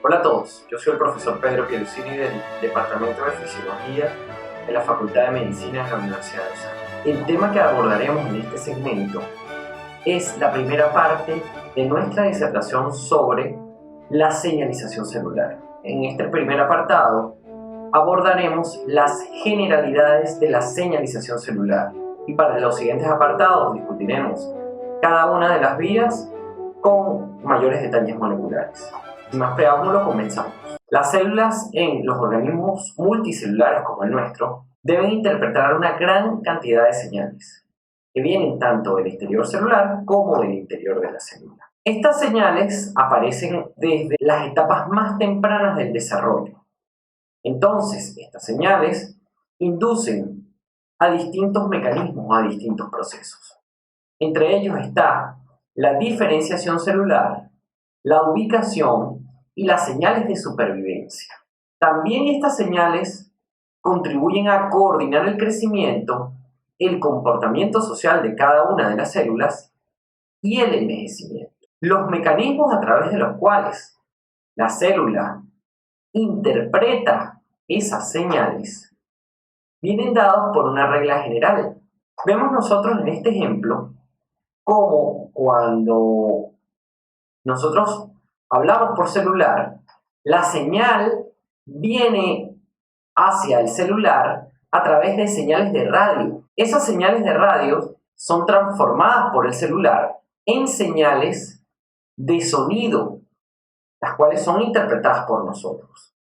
Hola a todos, yo soy el profesor Pedro Pierucini del Departamento de Fisiología de la Facultad de Medicina de la Universidad de Osaka. El tema que abordaremos en este segmento es la primera parte de nuestra disertación sobre la señalización celular. En este primer apartado abordaremos las generalidades de la señalización celular y para los siguientes apartados discutiremos cada una de las vías con mayores detalles moleculares. Sin más preámbulo, comenzamos. Las células en los organismos multicelulares como el nuestro deben interpretar una gran cantidad de señales que vienen tanto del exterior celular como del interior de la célula. Estas señales aparecen desde las etapas más tempranas del desarrollo. Entonces, estas señales inducen a distintos mecanismos, a distintos procesos. Entre ellos está la diferenciación celular, la ubicación y las señales de supervivencia. También estas señales contribuyen a coordinar el crecimiento, el comportamiento social de cada una de las células y el envejecimiento. Los mecanismos a través de los cuales la célula interpreta esas señales vienen dados por una regla general. Vemos nosotros en este ejemplo como cuando nosotros hablamos por celular, la señal viene hacia el celular a través de señales de radio. Esas señales de radio son transformadas por el celular en señales de sonido, las cuales son interpretadas por nosotros.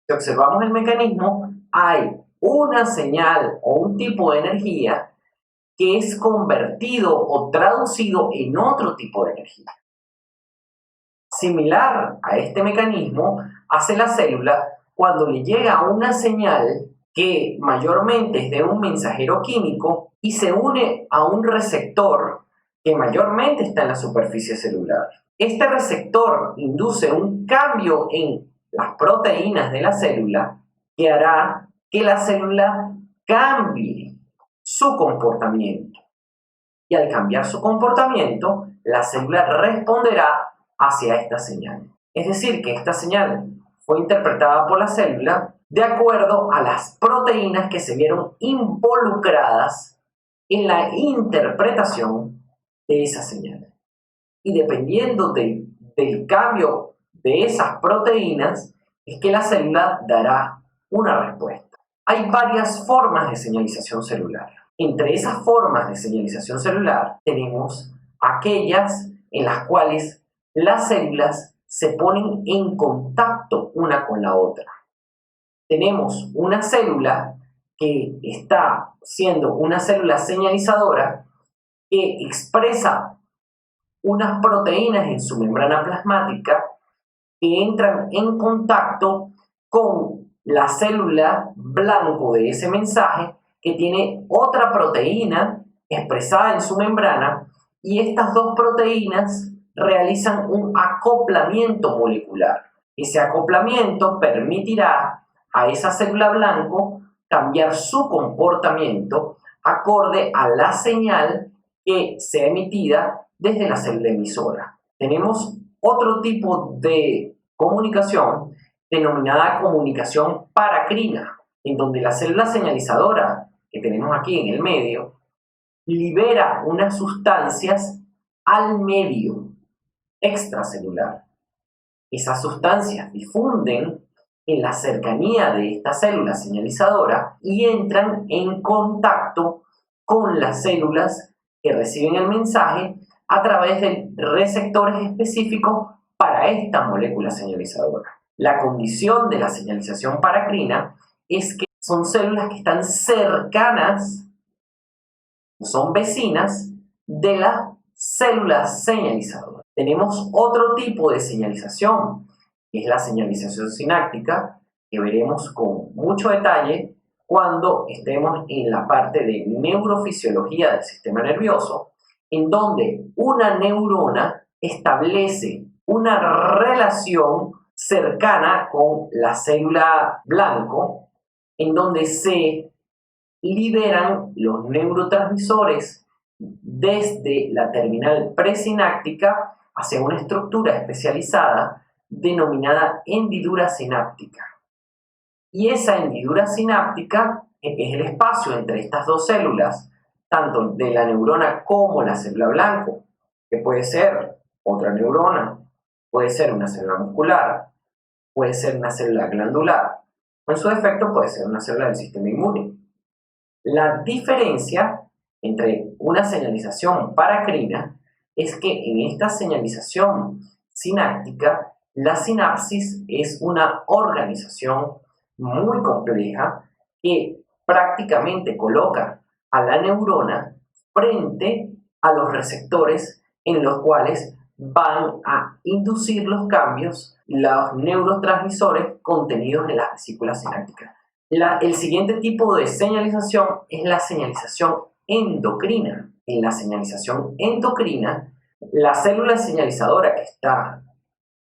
Si observamos el mecanismo, hay una señal o un tipo de energía que es convertido o traducido en otro tipo de energía. Similar a este mecanismo hace la célula cuando le llega una señal que mayormente es de un mensajero químico y se une a un receptor que mayormente está en la superficie celular. Este receptor induce un cambio en las proteínas de la célula que hará que la célula cambie su comportamiento. Y al cambiar su comportamiento, la célula responderá hacia esta señal. Es decir, que esta señal fue interpretada por la célula de acuerdo a las proteínas que se vieron involucradas en la interpretación de esa señal. Y dependiendo del cambio de esas proteínas, es que la célula dará una respuesta. Hay varias formas de señalización celular. Entre esas formas de señalización celular tenemos aquellas en las cuales las células se ponen en contacto una con la otra. Tenemos una célula que está siendo una célula señalizadora que expresa unas proteínas en su membrana plasmática que entran en contacto con la célula blanco de ese mensaje que tiene otra proteína expresada en su membrana y estas dos proteínas realizan un acoplamiento molecular. Ese acoplamiento permitirá a esa célula blanco cambiar su comportamiento acorde a la señal que sea emitida desde la célula emisora. Tenemos otro tipo de comunicación denominada comunicación paracrina, en donde la célula señalizadora que tenemos aquí en el medio libera unas sustancias al medio extracelular. Esas sustancias difunden en la cercanía de esta célula señalizadora y entran en contacto con las células que reciben el mensaje a través de receptores específicos para esta molécula señalizadora. La condición de la señalización paracrina es que son células que están cercanas, son vecinas de la célula señalizadora. Tenemos otro tipo de señalización, que es la señalización sináptica, que veremos con mucho detalle cuando estemos en la parte de neurofisiología del sistema nervioso, en donde una neurona establece una relación cercana con la célula blanco, en donde se liberan los neurotransmisores desde la terminal presináptica hacia una estructura especializada denominada hendidura sináptica. Y esa hendidura sináptica es el espacio entre estas dos células, tanto de la neurona como la célula blanco, que puede ser otra neurona, puede ser una célula muscular, puede ser una célula glandular, o en su defecto puede ser una célula del sistema inmune. La diferencia entre una señalización paracrina es que en esta señalización sináptica, la sinapsis es una organización muy compleja que prácticamente coloca a la neurona frente a los receptores en los cuales van a inducir los cambios, los neurotransmisores contenidos en las vesículas sinápticas. El siguiente tipo de señalización es la señalización endocrina. En la señalización endocrina, la célula señalizadora que está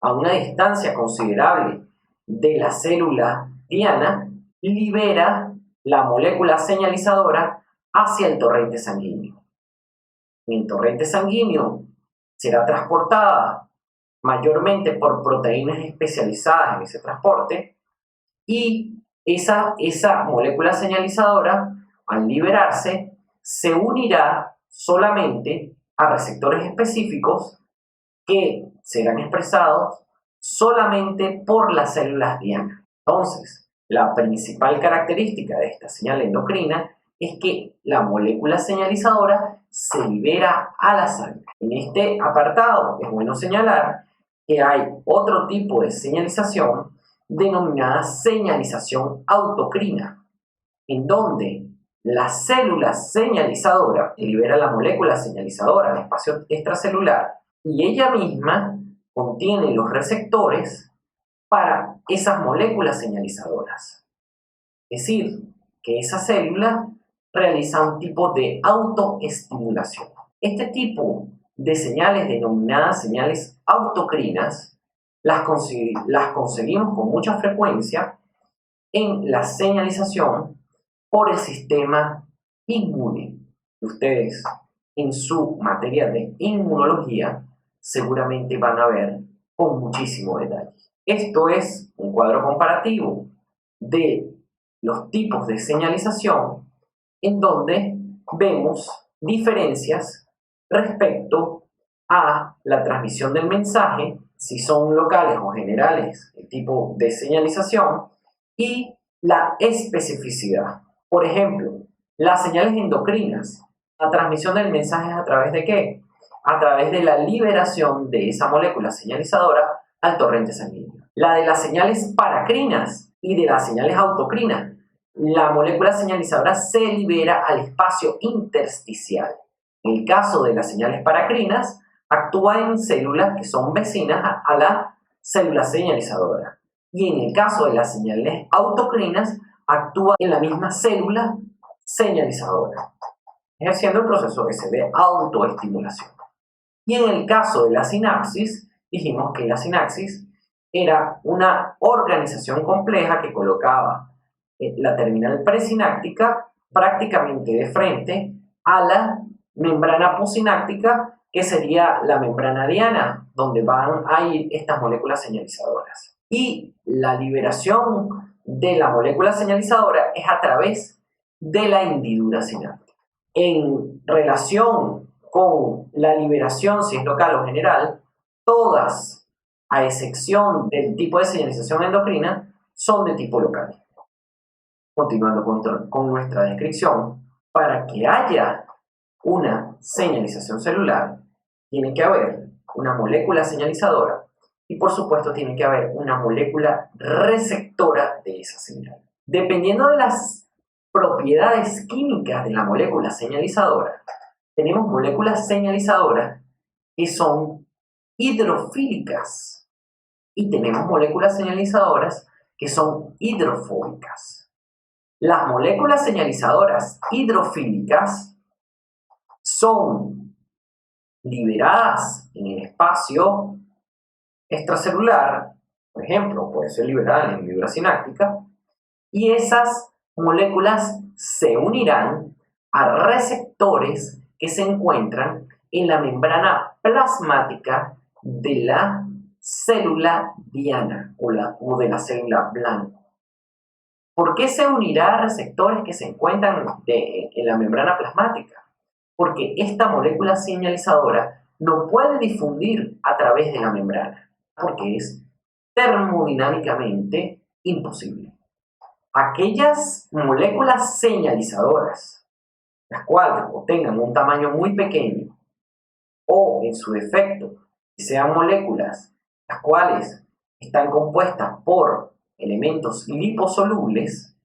a una distancia considerable de la célula diana libera la molécula señalizadora hacia el torrente sanguíneo. En el torrente sanguíneo será transportada mayormente por proteínas especializadas en ese transporte y esa molécula señalizadora, al liberarse, se unirá solamente a receptores específicos que serán expresados solamente por las células diana. Entonces, la principal característica de esta señal endocrina es que la molécula señalizadora se libera a la sangre. En este apartado es bueno señalar que hay otro tipo de señalización denominada señalización autocrina, en donde la célula señalizadora libera la molécula señalizadora al espacio extracelular y ella misma contiene los receptores para esas moléculas señalizadoras. Es decir, que esa célula realiza un tipo de autoestimulación. Este tipo de señales denominadas señales autocrinas las conseguimos con mucha frecuencia en la señalización por el sistema inmune. Ustedes en su materia de inmunología seguramente van a ver con muchísimo detalle. Esto es un cuadro comparativo de los tipos de señalización en donde vemos diferencias respecto a la transmisión del mensaje, si son locales o generales el tipo de señalización, y la especificidad. Por ejemplo, las señales endocrinas, la transmisión del mensaje es a través de ¿qué? A través de la liberación de esa molécula señalizadora al torrente sanguíneo. La de las señales paracrinas y de las señales autocrinas, la molécula señalizadora se libera al espacio intersticial. En el caso de las señales paracrinas, actúa en células que son vecinas a la célula señalizadora. Y en el caso de las señales autocrinas, actúa en la misma célula señalizadora, ejerciendo el proceso que se de autoestimulación. Y en el caso de la sinapsis, dijimos que la sinapsis era una organización compleja que colocaba la terminal presináptica prácticamente de frente a la membrana posináptica, que sería la membrana diana, donde van a ir estas moléculas señalizadoras. Y la liberación de la molécula señalizadora es a través de la hendidura sináptica. En relación con la liberación, si es local o general, todas, a excepción del tipo de señalización endocrina, son de tipo local. Continuando con nuestra descripción, para que haya una señalización celular, tiene que haber una molécula señalizadora y por supuesto tiene que haber una molécula receptora de esa señal. Dependiendo de las propiedades químicas de la molécula señalizadora, tenemos moléculas señalizadoras que son hidrofílicas y tenemos moléculas señalizadoras que son hidrofóbicas. Las moléculas señalizadoras hidrofílicas son liberadas en el espacio extracelular, por ejemplo, puede ser liberada en la hendidura sináptica, y esas moléculas se unirán a receptores que se encuentran en la membrana plasmática de la célula diana o de la célula blanco. ¿Por qué se unirá a receptores que se encuentran en la membrana plasmática? Porque esta molécula señalizadora no puede difundir a través de la membrana, porque es termodinámicamente imposible. Aquellas moléculas señalizadoras, las cuales tengan un tamaño muy pequeño, o en su defecto, sean moléculas las cuales están compuestas por elementos liposolubles,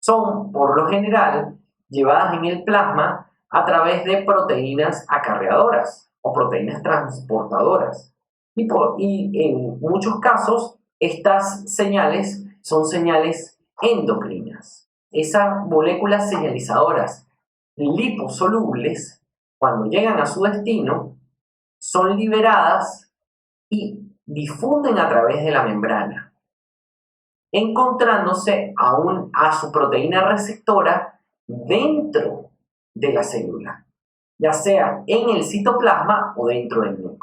son por lo general llevadas en el plasma a través de proteínas acarreadoras o proteínas transportadoras. Y en muchos casos, estas señales son señales endocrinas. Esas moléculas señalizadoras liposolubles, cuando llegan a su destino, son liberadas y difunden a través de la membrana, encontrándose a su proteína receptora dentro de la célula, ya sea en el citoplasma o dentro del núcleo.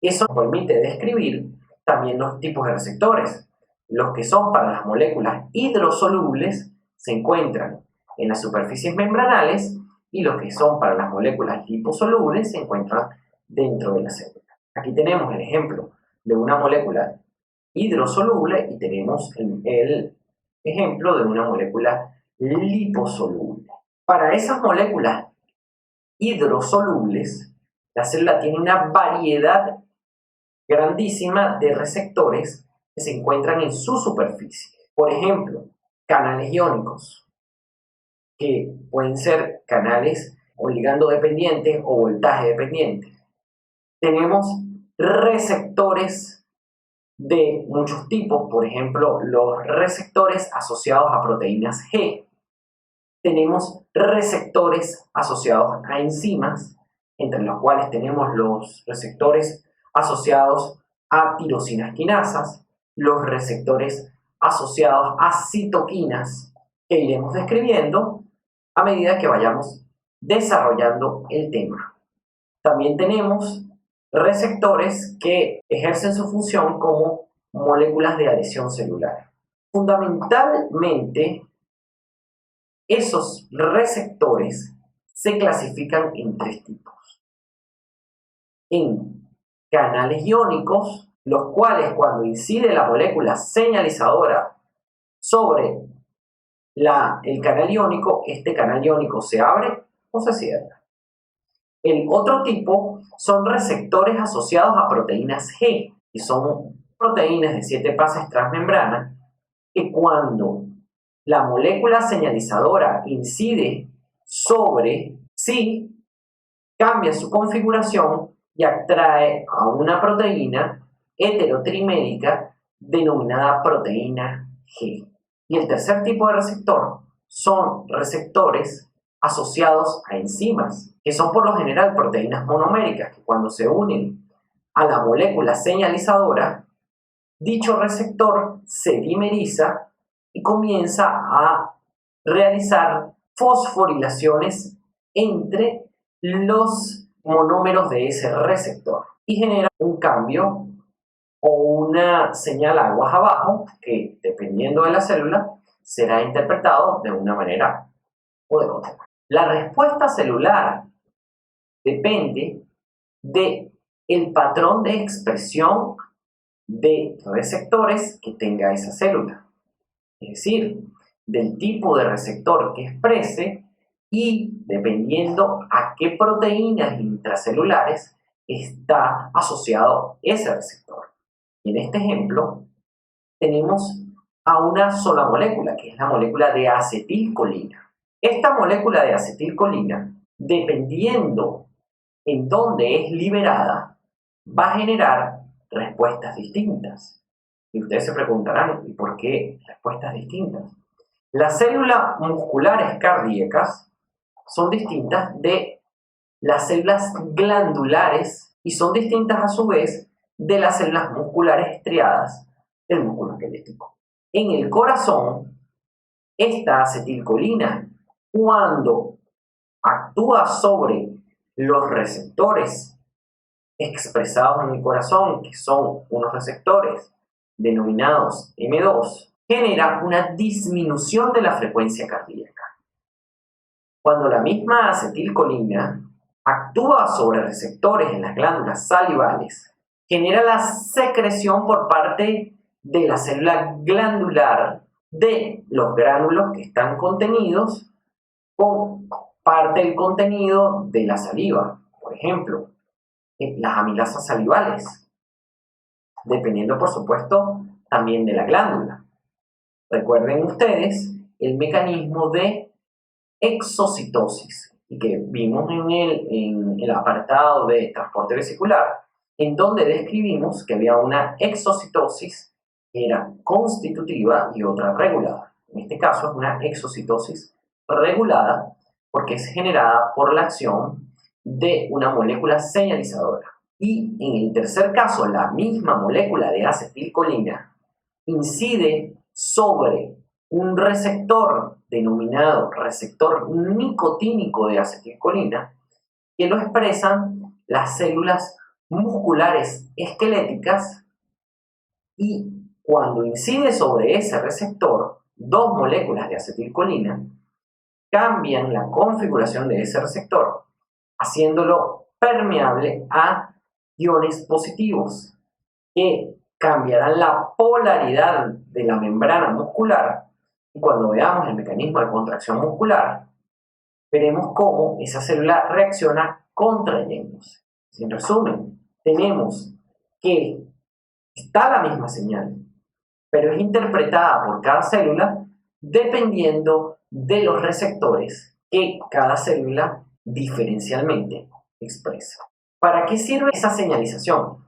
Eso nos permite describir también los tipos de receptores. Los que son para las moléculas hidrosolubles se encuentran en las superficies membranales y los que son para las moléculas liposolubles se encuentran dentro de la célula. Aquí tenemos el ejemplo de una molécula hidrosoluble y tenemos el ejemplo de una molécula liposoluble. Para esas moléculas hidrosolubles, la célula tiene una variedad grandísima de receptores que se encuentran en su superficie. Por ejemplo, canales iónicos, que pueden ser canales o ligando dependientes o voltaje dependientes. Tenemos receptores de muchos tipos, por ejemplo, los receptores asociados a proteínas G. Tenemos receptores asociados a enzimas, entre los cuales tenemos los receptores asociados a tirosinas quinasas, los receptores asociados a citoquinas, que iremos describiendo a medida que vayamos desarrollando el tema. También tenemos receptores que ejercen su función como moléculas de adhesión celular. Fundamentalmente, esos receptores se clasifican en tres tipos. En canales iónicos, los cuales cuando incide la molécula señalizadora sobre el canal iónico, este canal iónico se abre o se cierra. El otro tipo son receptores asociados a proteínas G, que son proteínas de 7 bases transmembrana, que cuando la molécula señalizadora incide sobre sí, cambia su configuración y atrae a una proteína heterotrimérica denominada proteína G. Y el tercer tipo de receptor son receptores asociados a enzimas, que son por lo general proteínas monoméricas, que cuando se unen a la molécula señalizadora, dicho receptor se dimeriza y comienza a realizar fosforilaciones entre los monómeros de ese receptor y genera un cambio o una señal aguas abajo que, dependiendo de la célula, será interpretado de una manera o de otra. La respuesta celular depende del patrón de expresión de receptores que tenga esa célula, es decir, del tipo de receptor que exprese y dependiendo a qué proteínas intracelulares está asociado ese receptor. En este ejemplo tenemos a una sola molécula, que es la molécula de acetilcolina. Esta molécula de acetilcolina, dependiendo en dónde es liberada, va a generar respuestas distintas. Y ustedes se preguntarán, ¿y por qué respuestas distintas? Las células musculares cardíacas son distintas de las células glandulares y son distintas a su vez de las células musculares estriadas del músculo esquelético. En el corazón, esta acetilcolina, cuando actúa sobre los receptores expresados en el corazón, que son unos receptores denominados M2, genera una disminución de la frecuencia cardíaca. Cuando la misma acetilcolina actúa sobre receptores en las glándulas salivales, genera la secreción por parte de la célula glandular de los gránulos que están contenidos con parte del contenido de la saliva. Por ejemplo, las amilasas salivales, dependiendo por supuesto también de la glándula. Recuerden ustedes el mecanismo de exocitosis y que vimos en el apartado de transporte vesicular, en donde describimos que había una exocitosis que era constitutiva y otra regulada. En este caso es una exocitosis regulada porque es generada por la acción de una molécula señalizadora. Y en el tercer caso, la misma molécula de acetilcolina incide sobre un receptor denominado receptor nicotínico de acetilcolina que lo expresan las células musculares esqueléticas, y cuando incide sobre ese receptor dos moléculas de acetilcolina cambian la configuración de ese receptor haciéndolo permeable a iones positivos que cambiarán la polaridad de la membrana muscular, y cuando veamos el mecanismo de contracción muscular veremos cómo esa célula reacciona contrayéndose. En resumen, tenemos que está la misma señal, pero es interpretada por cada célula dependiendo de los receptores que cada célula diferencialmente expresa. ¿Para qué sirve esa señalización?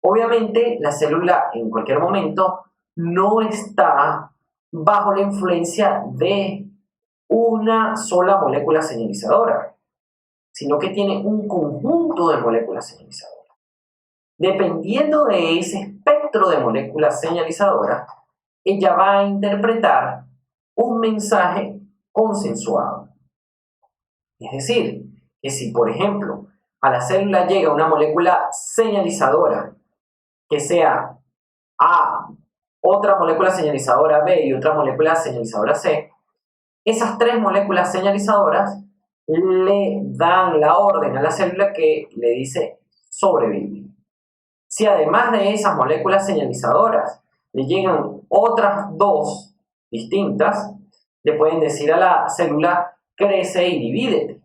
Obviamente la célula en cualquier momento no está bajo la influencia de una sola molécula señalizadora, sino que tiene un conjunto de moléculas señalizadoras. Dependiendo de ese espectro de moléculas señalizadoras, ella va a interpretar un mensaje consensuado. Es decir, que si por ejemplo a la célula llega una molécula señalizadora que sea A, otra molécula señalizadora B y otra molécula señalizadora C, esas tres moléculas señalizadoras le dan la orden a la célula que le dice sobrevive. Si además de esas moléculas señalizadoras le llegan otras dos distintas, le pueden decir a la célula crece y divídete.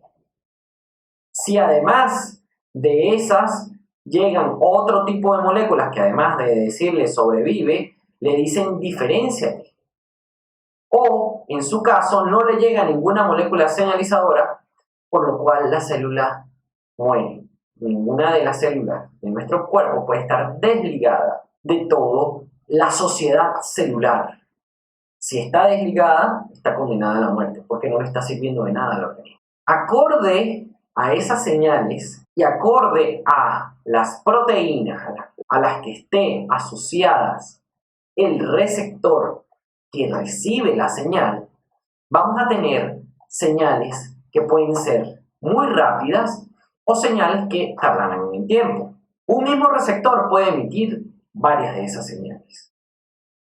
Si además de esas llegan otro tipo de moléculas que además de decirle sobrevive, le dicen diferénciate. O, en su caso, no le llega ninguna molécula señalizadora, por lo cual la célula muere. Ninguna de las células de nuestro cuerpo puede estar desligada de toda la sociedad celular. Si está desligada, está condenada a la muerte, porque no le está sirviendo de nada al organismo. Acorde a esas señales y acorde a las proteínas a las que esté asociadas el receptor que recibe la señal, vamos a tener señales que pueden ser muy rápidas o señales que tardarán en tiempo. Un mismo receptor puede emitir varias de esas señales.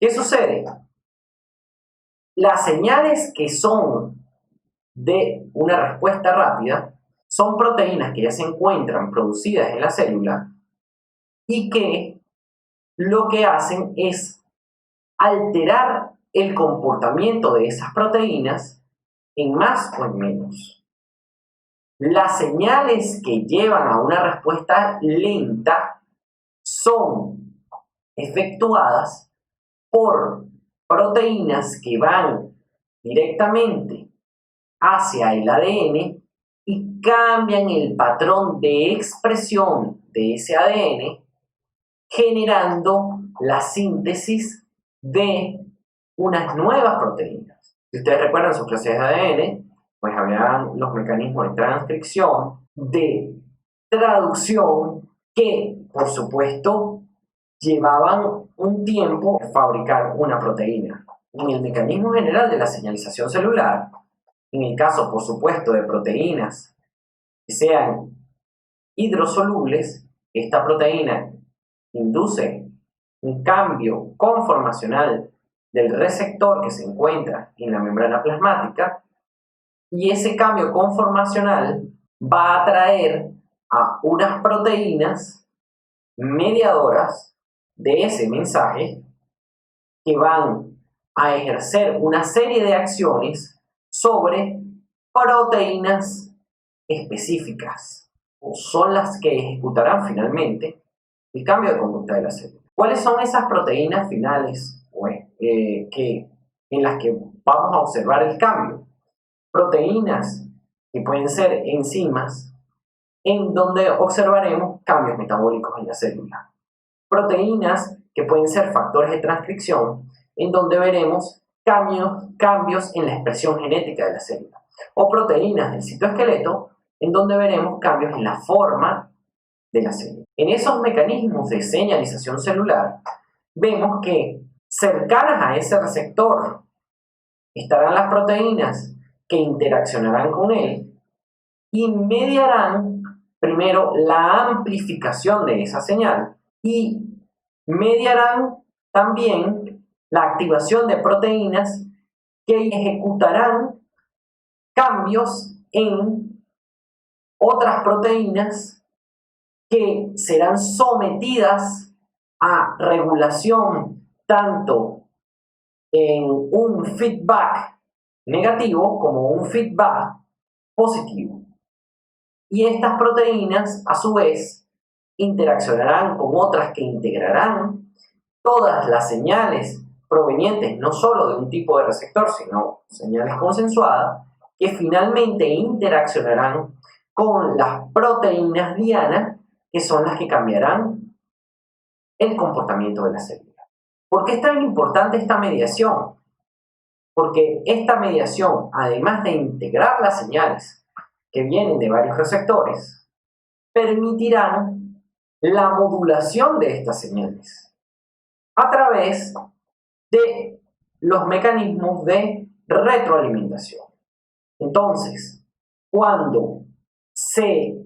¿Qué sucede? Las señales que son de una respuesta rápida son proteínas que ya se encuentran producidas en la célula y que lo que hacen es alterar el comportamiento de esas proteínas en más o en menos. Las señales que llevan a una respuesta lenta son efectuadas por proteínas que van directamente hacia el ADN y cambian el patrón de expresión de ese ADN, generando la síntesis de unas nuevas proteínas. Si ustedes recuerdan sus clases de ADN, pues habían los mecanismos de transcripción, de traducción, que por supuesto llevaban un tiempo fabricar una proteína. En el mecanismo general de la señalización celular, en el caso por supuesto de proteínas que sean hidrosolubles, esta proteína induce un cambio conformacional del receptor que se encuentra en la membrana plasmática, y ese cambio conformacional va a atraer a unas proteínas mediadoras de ese mensaje que van a ejercer una serie de acciones sobre proteínas específicas, o son las que ejecutarán finalmente el cambio de conducta de la célula. ¿Cuáles son esas proteínas finales en las que vamos a observar el cambio? Proteínas que pueden ser enzimas, en donde observaremos cambios metabólicos en la célula. Proteínas que pueden ser factores de transcripción, en donde veremos cambios en la expresión genética de la célula. O proteínas del citoesqueleto, en donde veremos cambios en la forma de la célula. En esos mecanismos de señalización celular, vemos que cercanas a ese receptor estarán las proteínas que interaccionarán con él y mediarán primero la amplificación de esa señal y mediarán también la activación de proteínas que ejecutarán cambios en otras proteínas que serán sometidas a regulación tanto en un feedback negativo como un feedback positivo. Y estas proteínas, a su vez, interaccionarán con otras que integrarán todas las señales provenientes no solo de un tipo de receptor, sino señales consensuadas, que finalmente interaccionarán con las proteínas diana, que son las que cambiarán el comportamiento de la célula. ¿Por qué es tan importante esta mediación? Porque esta mediación, además de integrar las señales que vienen de varios receptores, permitirán la modulación de estas señales a través de los mecanismos de retroalimentación. Entonces, cuando se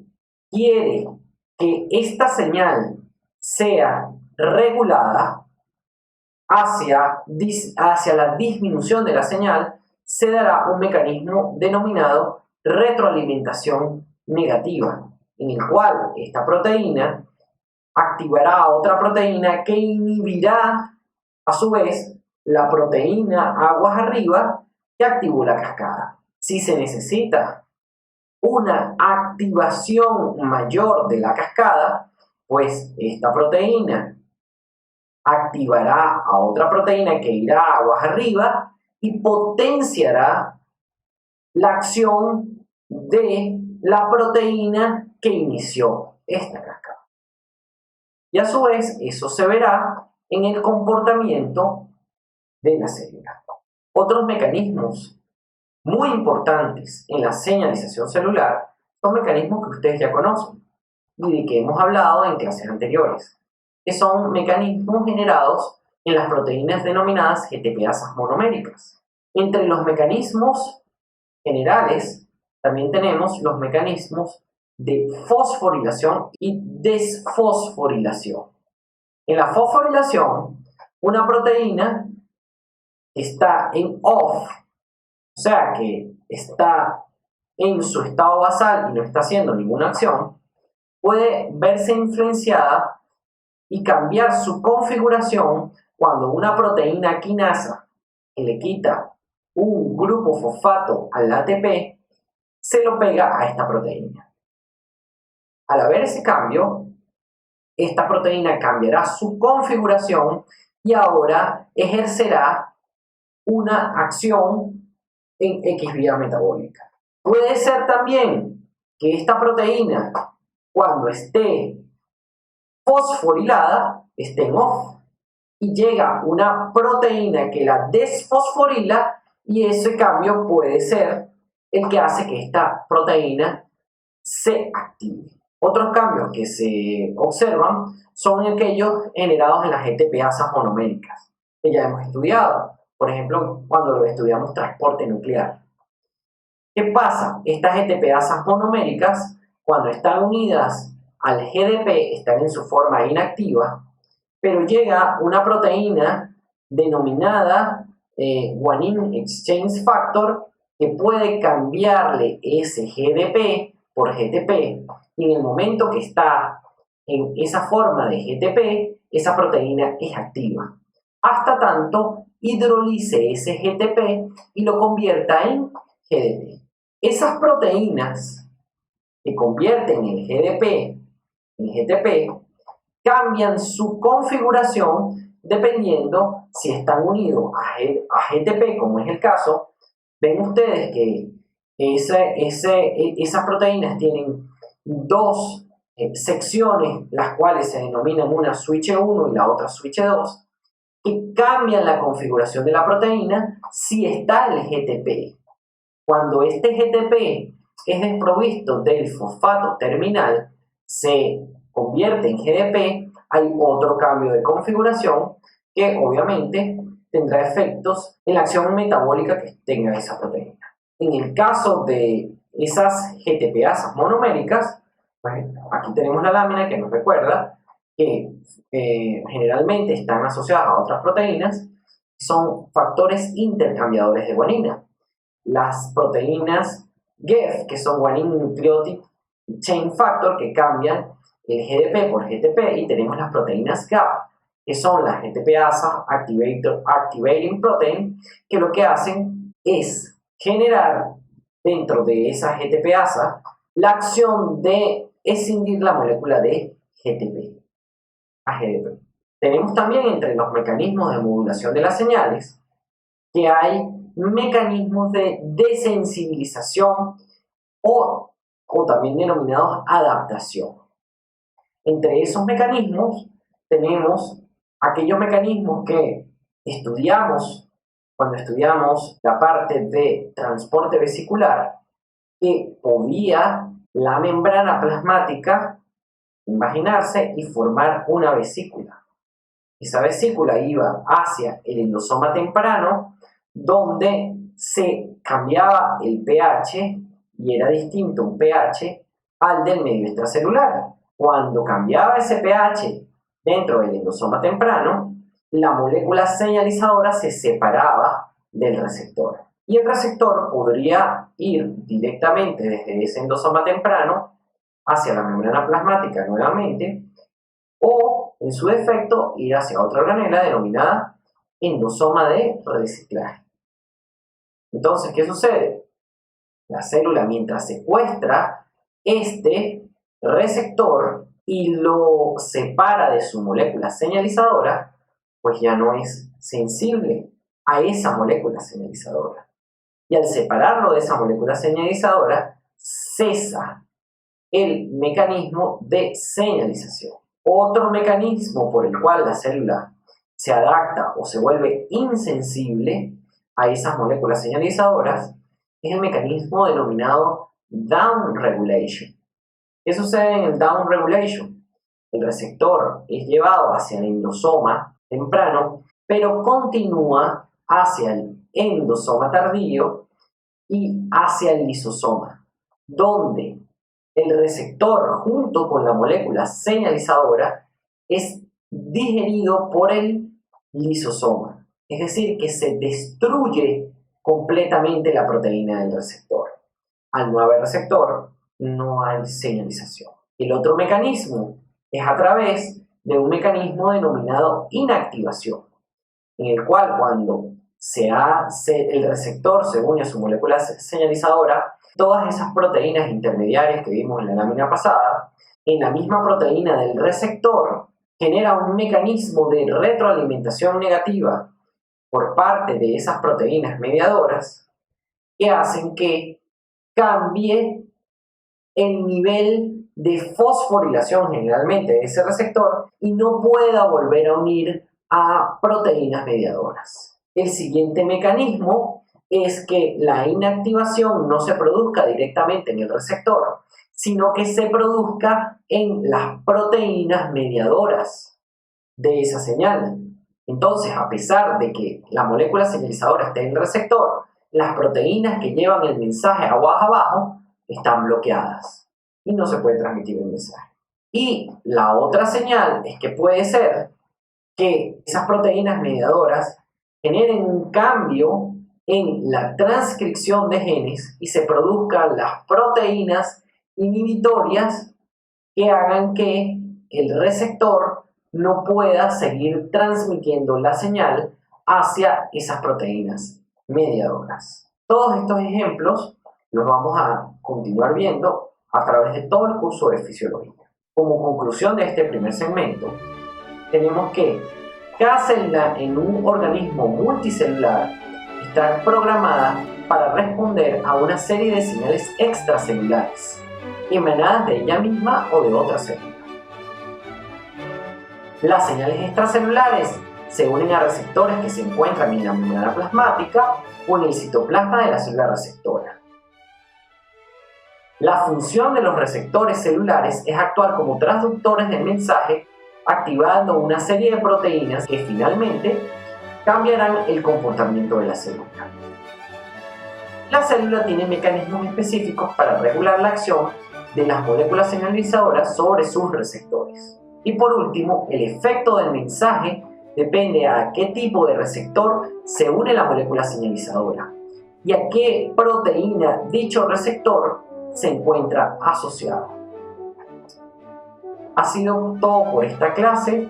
quiere que esta señal sea regulada hacia la disminución de la señal, se dará un mecanismo denominado retroalimentación negativa, en el cual esta proteína activará a otra proteína que inhibirá a su vez la proteína aguas arriba que activó la cascada. Si se necesita una activación mayor de la cascada, pues esta proteína activará a otra proteína que irá aguas arriba y potenciará la acción de la proteína que inició esta cascada. Y a su vez, eso se verá en el comportamiento de la célula. Otros mecanismos muy importantes en la señalización celular son mecanismos que ustedes ya conocen y de que hemos hablado en clases anteriores, que son mecanismos generados en las proteínas denominadas GTPasas monoméricas. Entre los mecanismos generales también tenemos los mecanismos de fosforilación y desfosforilación. En la fosforilación, una proteína está en off, o sea que está en su estado basal y no está haciendo ninguna acción, puede verse influenciada y cambiar su configuración cuando una proteína quinasa que le quita un grupo fosfato al ATP se lo pega a esta proteína. Al haber ese cambio, esta proteína cambiará su configuración y ahora ejercerá una acción en X vía metabólica. Puede ser también que esta proteína, cuando esté fosforilada, esté en off y llega una proteína que la desfosforila y ese cambio puede ser el que hace que esta proteína se active. Otros cambios que se observan son aquellos generados en las GTPasas monoméricas, que ya hemos estudiado. Por ejemplo, cuando estudiamos transporte nuclear. ¿Qué pasa? Estas GTPasas monoméricas, cuando están unidas al GDP están en su forma inactiva, pero llega una proteína denominada Guanine Exchange Factor que puede cambiarle ese GDP por GTP, y en el momento que está en esa forma de GTP, esa proteína es activa, hasta tanto hidrolice ese GTP y lo convierta en GDP. Esas proteínas que convierten el GDP en GTP cambian su configuración dependiendo si están unidos a GTP, como es el caso. Ven ustedes que esas proteínas tienen dos secciones, las cuales se denominan una switch 1 y la otra switch 2, que cambian la configuración de la proteína si está el GTP. Cuando este GTP es desprovisto del fosfato terminal, se convierte en GDP, hay otro cambio de configuración que obviamente tendrá efectos en la acción metabólica que tenga esa proteína. En el caso de esas GTPasas monoméricas, pues aquí tenemos la lámina que nos recuerda que generalmente están asociadas a otras proteínas, son factores intercambiadores de guanina. Las proteínas GEF, que son Guanine Nucleotide Chain Factor, que cambian el GDP por GTP, y tenemos las proteínas GAP, que son las GTPasa Activating Protein, que lo que hacen es generar dentro de esa GTPasa la acción de escindir la molécula de GTP a GDP. Tenemos también entre los mecanismos de modulación de las señales que hay mecanismos de desensibilización o también denominados adaptación. Entre esos mecanismos tenemos aquellos mecanismos que estudiamos cuando estudiamos la parte de transporte vesicular, que podía la membrana plasmática imaginarse y formar una vesícula. Esa vesícula iba hacia el endosoma temprano, donde se cambiaba el pH y era distinto un pH al del medio extracelular. Cuando cambiaba ese pH dentro del endosoma temprano, la molécula señalizadora se separaba del receptor. Y el receptor podría ir directamente desde ese endosoma temprano hacia la membrana plasmática nuevamente, o en su defecto ir hacia otra organela denominada endosoma de reciclaje. Entonces, ¿qué sucede? La célula, mientras secuestra este receptor y lo separa de su molécula señalizadora, pues ya no es sensible a esa molécula señalizadora. Y al separarlo de esa molécula señalizadora, cesa el mecanismo de señalización. Otro mecanismo por el cual la célula se adapta o se vuelve insensible a esas moléculas señalizadoras es el mecanismo denominado down regulation. ¿Qué sucede en el down regulation? El receptor es llevado hacia el endosoma temprano, pero continúa hacia el endosoma tardío y hacia el lisosoma, donde el receptor junto con la molécula señalizadora es digerido por el lisosoma. Es decir, que se destruye completamente la proteína del receptor. Al no haber receptor, no hay señalización. El otro mecanismo es a través de un mecanismo denominado inactivación, en el cual cuando el receptor se une a su molécula señalizadora, todas esas proteínas intermediarias que vimos en la lámina pasada, en la misma proteína del receptor, genera un mecanismo de retroalimentación negativa por parte de esas proteínas mediadoras que hacen que cambie el nivel de fosforilación generalmente de ese receptor y no pueda volver a unir a proteínas mediadoras. El siguiente mecanismo es que la inactivación no se produzca directamente en el receptor, sino que se produzca en las proteínas mediadoras de esa señal. Entonces, a pesar de que la molécula señalizadora esté en el receptor, las proteínas que llevan el mensaje aguas abajo están bloqueadas y no se puede transmitir el mensaje. Y la otra señal es que puede ser que esas proteínas mediadoras generen un cambio en la transcripción de genes y se produzcan las proteínas inhibitorias que hagan que el receptor no pueda seguir transmitiendo la señal hacia esas proteínas mediadoras. Todos estos ejemplos los vamos a continuar viendo a través de todo el curso de fisiología. Como conclusión de este primer segmento, tenemos que cada célula en un organismo multicelular está programada para responder a una serie de señales extracelulares, emanadas de ella misma o de otra célula. Las señales extracelulares se unen a receptores que se encuentran en la membrana plasmática o en el citoplasma de la célula receptora. La función de los receptores celulares es actuar como transductores del mensaje, activando una serie de proteínas que finalmente cambiarán el comportamiento de la célula. La célula tiene mecanismos específicos para regular la acción de las moléculas señalizadoras sobre sus receptores. Y por último, el efecto del mensaje depende a qué tipo de receptor se une la molécula señalizadora y a qué proteína dicho receptor se encuentra asociado. Ha sido todo por esta clase.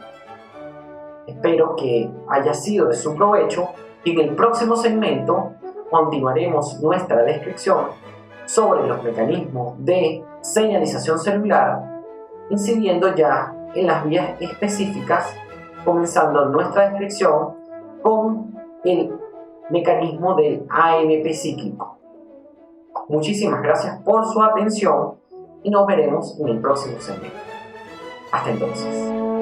Espero que haya sido de su provecho y en el próximo segmento continuaremos nuestra descripción sobre los mecanismos de señalización celular, incidiendo ya en las vías específicas, comenzando nuestra descripción con el mecanismo del AMP cíclico. Muchísimas gracias por su atención y nos veremos en el próximo segmento. Hasta entonces.